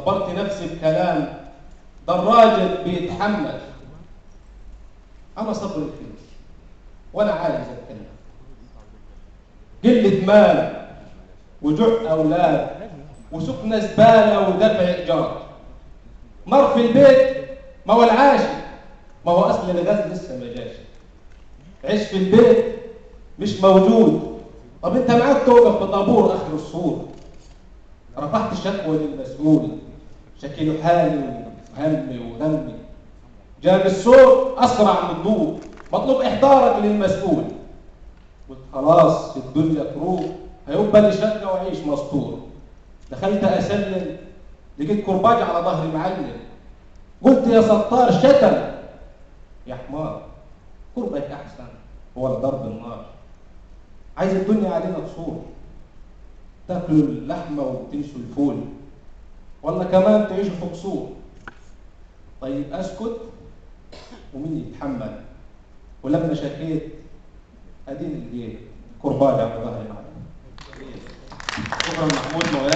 صبرت نفسي بكلام، ده الراجل بيتحمل. انا صبر الفلوس وانا عايز اتكلم، قله مال وجوع اولاد وسكنه زباله ودفع ايجار، نار في البيت ما هو العاشي، ما هو اصل الغاز لسه ما جاش، عيش في البيت مش موجود. طب انت معاك توقف في طابور اخر السور، رفعت شكوى للمسؤول، شكيله حالي وهمي وغمي، جاب الصوت اسرع من الضوء، مطلوب احضارك للمسؤول. قلت خلاص الدنيا تروح، هيبقى لي شقه واعيش مستور. دخلت اسلم لقيت كرباج على ظهري معلم، قلت يا ستار شتم، يا حمار كرباج احسن ولا ضرب النار. عايز الدنيا علينا تصور، تاكلوا اللحمه وتنسوا الفول، ولا كمان تعيشوا في قصور. طيب اسكت ومين يتحمل؟ ولما شكيت اديني لقيت كرباج على ظهري معلم. شكرا محمود.